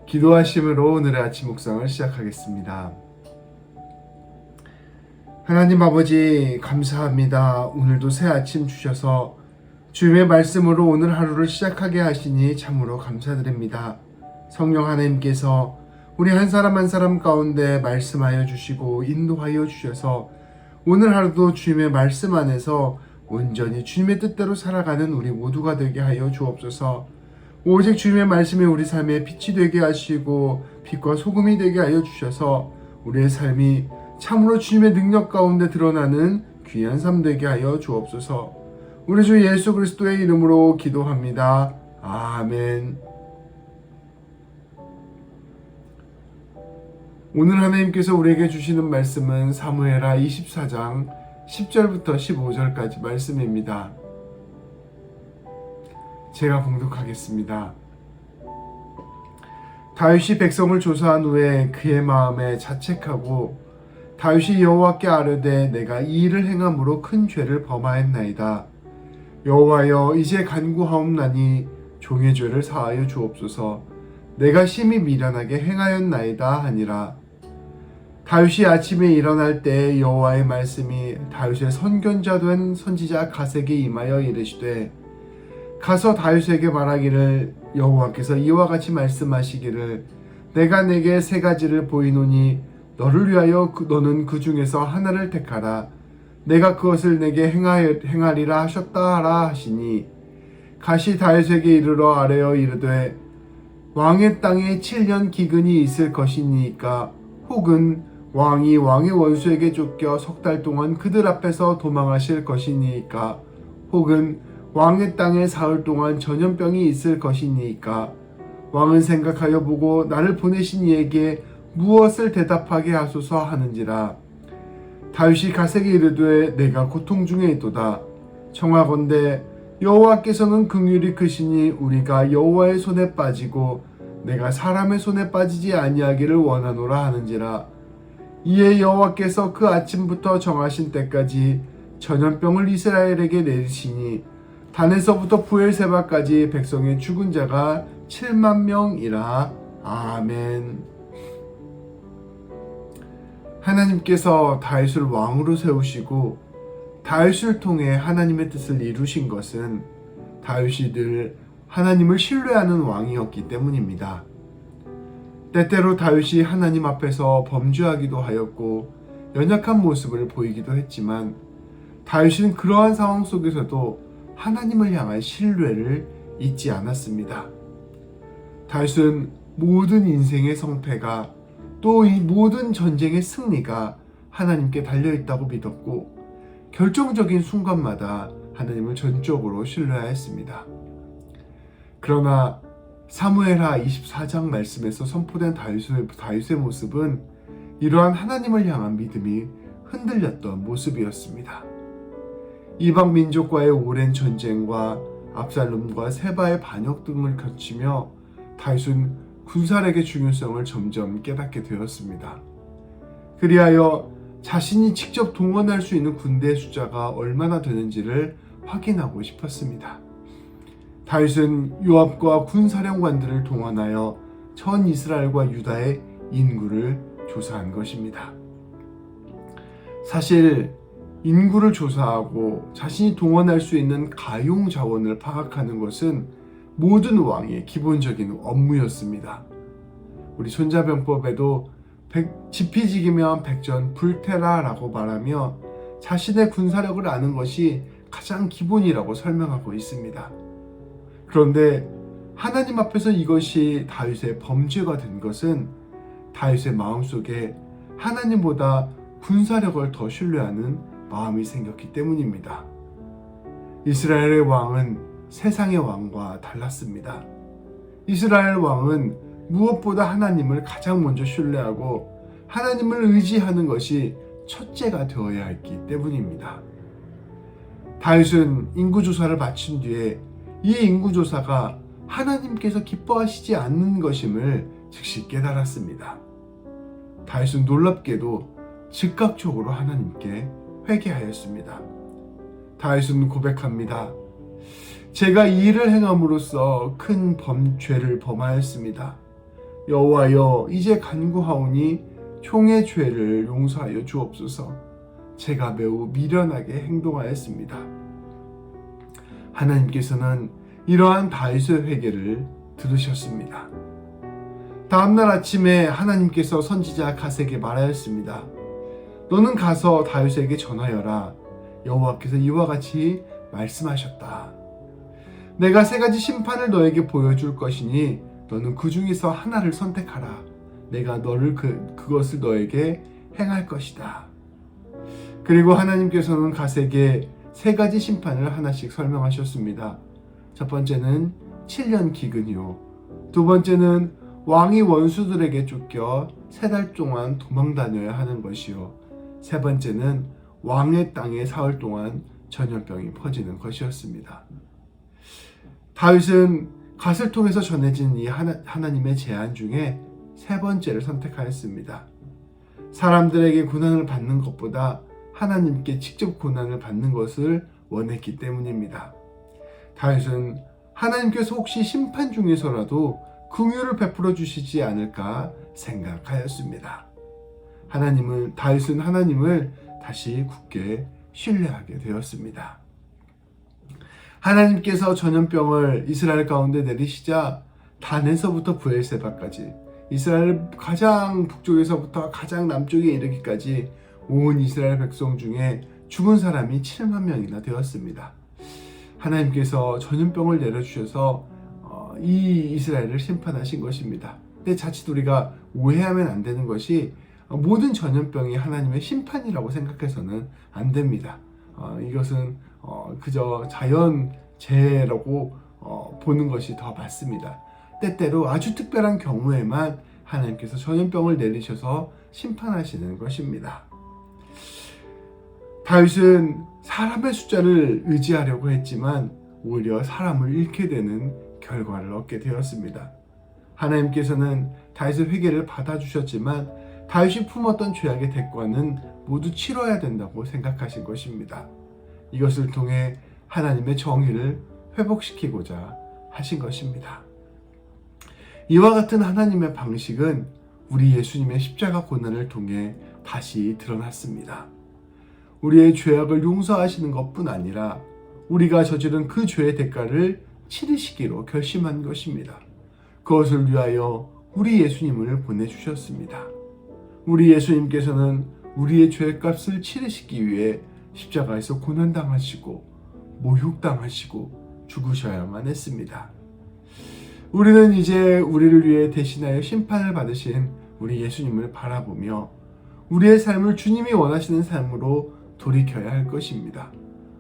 기도하심으로 오늘의 아침 묵상을 시작하겠습니다. 하나님 아버지 감사합니다. 오늘도 새 아침 주셔서 주님의 말씀으로 오늘 하루를 시작하게 하시니 참으로 감사드립니다. 성령 하나님께서 우리 한 사람 한 사람 가운데 말씀하여 주시고 인도하여 주셔서 오늘 하루도 주님의 말씀 안에서 온전히 주님의 뜻대로 살아가는 우리 모두가 되게 하여 주옵소서. 오직 주님의 말씀이 우리 삶에 빛이 되게 하시고 빛과 소금이 되게 하여 주셔서 우리의 삶이 참으로 주님의 능력 가운데 드러나는 귀한 삶 되게 하여 주옵소서. 우리 주 예수 그리스도의 이름으로 기도합니다. 아멘. 오늘 하나님께서 우리에게 주시는 말씀은 사무엘하 24장 10절부터 15절까지 말씀입니다. 제가 봉독하겠습니다. 다윗이 백성을 조사한 후에 그의 마음에 자책하고 다윗이 여호와께 아뢰되 내가 이 일을 행함으로 큰 죄를 범하였나이다. 여호와여 이제 간구하옵나니 종의 죄를 사하여 주옵소서. 내가 심히 미련하게 행하였나이다 하니라. 다윗이 아침에 일어날 때 여호와의 말씀이 다윗의 선견자 된 선지자 갓에게 임하여 이르시되 가서 다윗에게 말하기를 여호와께서 이와 같이 말씀하시기를 내가 내게 세 가지를 보이노니 너를 위하여 너는 그 중에서 하나를 택하라. 내가 그것을 내게 행하리라 하셨다 하라 하시니 갓이 다윗에게 이르러 아뢰어 이르되 왕의 땅에 7년 기근이 있을 것이니까 혹은 왕이 왕의 원수에게 쫓겨 석 달 동안 그들 앞에서 도망하실 것이니까 혹은 왕의 땅에 사흘 동안 전염병이 있을 것이니까 왕은 생각하여 보고 나를 보내신 이에게 무엇을 대답하게 하소서 하는지라. 다윗이 갓에게 이르되 내가 고통 중에 있도다. 청하건대 여호와께서는 긍휼이 크시니 우리가 여호와의 손에 빠지고 내가 사람의 손에 빠지지 아니하기를 원하노라 하는지라. 이에 여호와께서 그 아침부터 정하신 때까지 전염병을 이스라엘에게 내리시니 단에서부터 부엘세바까지 백성의 죽은 자가 7만 명이라. 아멘. 하나님께서 다윗을 왕으로 세우시고 다윗을 통해 하나님의 뜻을 이루신 것은 다윗이 늘 하나님을 신뢰하는 왕이었기 때문입니다. 때때로 다윗이 하나님 앞에서 범죄하기도 하였고 연약한 모습을 보이기도 했지만 다윗은 그러한 상황 속에서도 하나님을 향한 신뢰를 잊지 않았습니다. 다윗은 모든 인생의 성패가 또 이 모든 전쟁의 승리가 하나님께 달려있다고 믿었고 결정적인 순간마다 하나님을 전적으로 신뢰하였습니다. 그러나 사무엘하 24장 말씀에서 선포된 다윗의 모습은 이러한 하나님을 향한 믿음이 흔들렸던 모습이었습니다. 이방 민족과의 오랜 전쟁과 압살롬과 세바의 반역 등을 거치며 다윗은 군사력의 중요성을 점점 깨닫게 되었습니다. 그리하여 자신이 직접 동원할 수 있는 군대의 숫자가 얼마나 되는지를 확인하고 싶었습니다. 다윗은 요압과 군사령관들을 동원하여 전 이스라엘과 유다의 인구를 조사한 것입니다. 사실 인구를 조사하고 자신이 동원할 수 있는 가용 자원을 파악하는 것은 모든 왕의 기본적인 업무였습니다. 우리 손자병법에도 지피지기면 백전 불태라라고 말하며 자신의 군사력을 아는 것이 가장 기본이라고 설명하고 있습니다. 그런데 하나님 앞에서 이것이 다윗의 범죄가 된 것은 다윗의 마음속에 하나님보다 군사력을 더 신뢰하는 마음이 생겼기 때문입니다. 이스라엘의 왕은 세상의 왕과 달랐습니다. 이스라엘 왕은 무엇보다 하나님을 가장 먼저 신뢰하고 하나님을 의지하는 것이 첫째가 되어야 했기 때문입니다. 다윗은 인구조사를 마친 뒤에 이 인구조사가 하나님께서 기뻐하시지 않는 것임을 즉시 깨달았습니다. 다윗은 놀랍게도 즉각적으로 하나님께 회개하였습니다. 다윗은 고백합니다. 제가 이 일을 행함으로써 큰 죄를 범하였습니다. 여호와여 이제 간구하오니 총의 죄를 용서하여 주옵소서. 제가 매우 미련하게 행동하였습니다. 하나님께서는 이러한 다윗의 회개를 들으셨습니다. 다음날 아침에 하나님께서 선지자 갓에게 말하였습니다. 너는 가서 다윗에게 전하여라. 여호와께서 이와 같이 말씀하셨다. 내가 3가지 심판을 너에게 보여줄 것이니 너는 그 중에서 하나를 선택하라. 내가 너를 그것을 너에게 행할 것이다. 그리고 하나님께서는 갓에게 3가지 심판을 하나씩 설명하셨습니다. 첫 번째는 7년 기근이요. 두 번째는 왕이 원수들에게 쫓겨 3달 동안 도망 다녀야 하는 것이요. 세 번째는 왕의 땅에 사흘 동안 전염병이 퍼지는 것이었습니다. 다윗은 갓을 통해서 전해진 이 하나님의 제안 중에 3번째를 선택하였습니다. 사람들에게 고난을 받는 것보다 하나님께 직접 고난을 받는 것을 원했기 때문입니다. 다윗은 하나님께서 혹시 심판 중에서라도 긍휼을 베풀어 주시지 않을까 생각하였습니다. 다윗은 하나님을 다시 굳게 신뢰하게 되었습니다. 하나님께서 전염병을 이스라엘 가운데 내리시자 단에서부터 브엘세바까지 이스라엘 가장 북쪽에서부터 가장 남쪽에 이르기까지 온 이스라엘 백성 중에 죽은 사람이 7만 명이나 되었습니다. 하나님께서 전염병을 내려주셔서 이 이스라엘을 심판하신 것입니다. 근데 자칫 우리가 오해하면 안 되는 것이 모든 전염병이 하나님의 심판이라고 생각해서는 안 됩니다. 이것은 그저 자연재해라고 보는 것이 더 맞습니다. 때때로 아주 특별한 경우에만 하나님께서 전염병을 내리셔서 심판하시는 것입니다. 다윗은 사람의 숫자를 의지하려고 했지만 오히려 사람을 잃게 되는 결과를 얻게 되었습니다. 하나님께서는 다윗의 회개를 받아주셨지만 다윗이 품었던 죄악의 대가는 모두 치러야 된다고 생각하신 것입니다. 이것을 통해 하나님의 정의를 회복시키고자 하신 것입니다. 이와 같은 하나님의 방식은 우리 예수님의 십자가 고난을 통해 다시 드러났습니다. 우리의 죄악을 용서하시는 것뿐 아니라 우리가 저지른 그 죄의 대가를 치르시기로 결심한 것입니다. 그것을 위하여 우리 예수님을 보내주셨습니다. 우리 예수님께서는 우리의 죄값을 치르시기 위해 십자가에서 고난당하시고 모욕당하시고 죽으셔야만 했습니다. 우리는 이제 우리를 위해 대신하여 심판을 받으신 우리 예수님을 바라보며 우리의 삶을 주님이 원하시는 삶으로 돌이켜야 할 것입니다.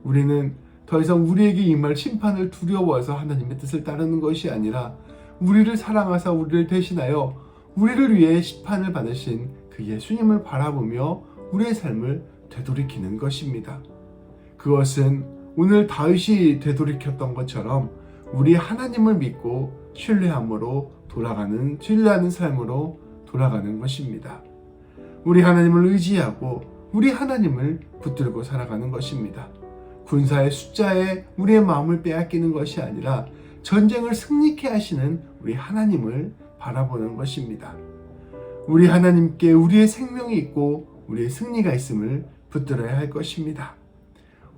우리는 더 이상 우리에게 임할 심판을 두려워해서 하나님의 뜻을 따르는 것이 아니라 우리를 사랑하사 우리를 대신하여 우리를 위해 심판을 받으신 그 예수님을 바라보며 우리의 삶을 되돌이키는 것입니다. 그것은 오늘 다윗이 되돌이켰던 것처럼 우리 하나님을 믿고 신뢰하는 삶으로 돌아가는 것입니다. 우리 하나님을 의지하고 우리 하나님을 붙들고 살아가는 것입니다. 군사의 숫자에 우리의 마음을 빼앗기는 것이 아니라 전쟁을 승리케 하시는 우리 하나님을 바라보는 것입니다. 우리 하나님께 우리의 생명이 있고 우리의 승리가 있음을 붙들어야 할 것입니다.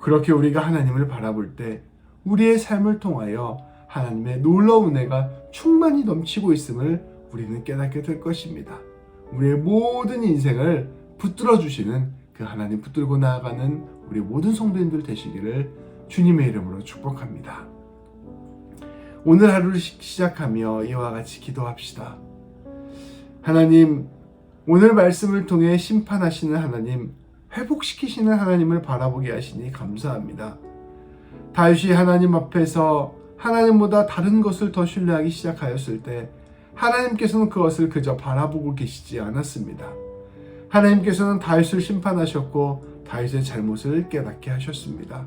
그렇게 우리가 하나님을 바라볼 때 우리의 삶을 통하여 하나님의 놀라운 은혜가 충만히 넘치고 있음을 우리는 깨닫게 될 것입니다. 우리의 모든 인생을 붙들어 주시는 그 하나님 붙들고 나아가는 우리 모든 성도님들 되시기를 주님의 이름으로 축복합니다. 오늘 하루를 시작하며 이와 같이 기도합시다. 하나님, 오늘 말씀을 통해 심판하시는 하나님, 회복시키시는 하나님을 바라보게 하시니 감사합니다. 다윗이 하나님 앞에서 하나님보다 다른 것을 더 신뢰하기 시작하였을 때 하나님께서는 그것을 그저 바라보고 계시지 않았습니다. 하나님께서는 다윗을 심판하셨고 다윗의 잘못을 깨닫게 하셨습니다.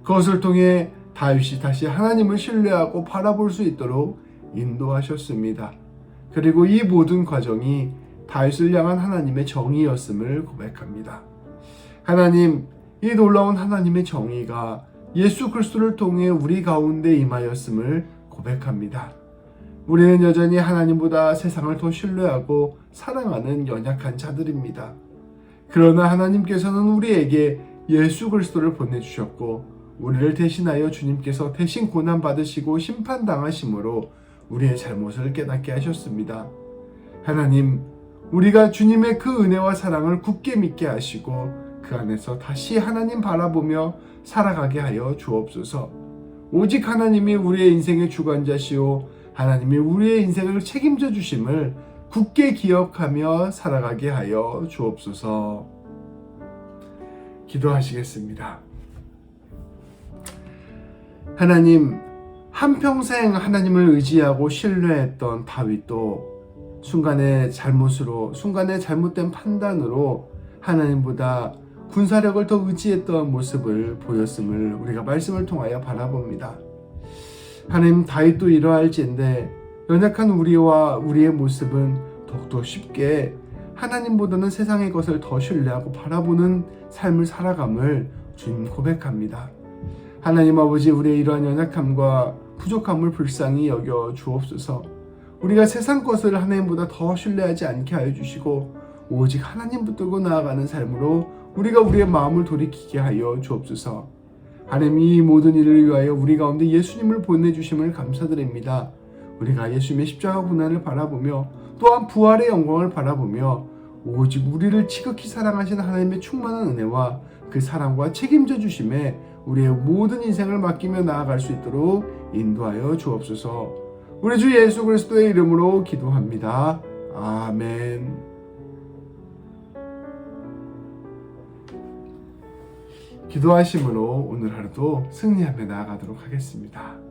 그것을 통해 다윗이 다시 하나님을 신뢰하고 바라볼 수 있도록 인도하셨습니다. 그리고 이 모든 과정이 다윗을 향한 하나님의 정의였음을 고백합니다. 하나님, 이 놀라운 하나님의 정의가 예수 그리스도를 통해 우리 가운데 임하였음을 고백합니다. 우리는 여전히 하나님보다 세상을 더 신뢰하고 사랑하는 연약한 자들입니다. 그러나 하나님께서는 우리에게 예수 그리스도를 보내주셨고 우리를 대신하여 주님께서 대신 고난받으시고 심판당하심으로 우리의 잘못을 깨닫게 하셨습니다. 하나님, 우리가 주님의 그 은혜와 사랑을 굳게 믿게 하시고 그 안에서 다시 하나님 바라보며 살아가게 하여 주옵소서. 오직 하나님이 우리의 인생의 주관자시오 하나님이 우리의 인생을 책임져 주심을 굳게 기억하며 살아가게 하여 주옵소서. 기도하시겠습니다. 하나님, 한평생 하나님을 의지하고 신뢰했던 다윗도 순간의 잘못으로, 순간의 잘못된 판단으로 하나님보다 군사력을 더 의지했던 모습을 보였음을 우리가 말씀을 통하여 바라봅니다. 하나님, 다윗도 이러할지인데 연약한 우리와 우리의 모습은 더욱더 쉽게 하나님보다는 세상의 것을 더 신뢰하고 바라보는 삶을 살아감을 주님 고백합니다. 하나님 아버지, 우리의 이러한 연약함과 부족함을 불쌍히 여겨 주옵소서. 우리가 세상 것을 하나님보다 더 신뢰하지 않게 하여 주시고 오직 하나님 붙들고 나아가는 삶으로 우리가 우리의 마음을 돌이키게 하여 주옵소서. 하나님, 이 모든 일을 위하여 우리 가운데 예수님을 보내주심을 감사드립니다. 우리가 예수님의 십자가 고난을 바라보며 또한 부활의 영광을 바라보며 오직 우리를 지극히 사랑하시는 하나님의 충만한 은혜와 그 사랑과 책임져 주심에 우리의 모든 인생을 맡기며 나아갈 수 있도록 인도하여 주옵소서. 우리 주 예수 그리스도의 이름으로 기도합니다. 아멘. 기도하심으로 오늘 하루도 승리하며 나아가도록 하겠습니다.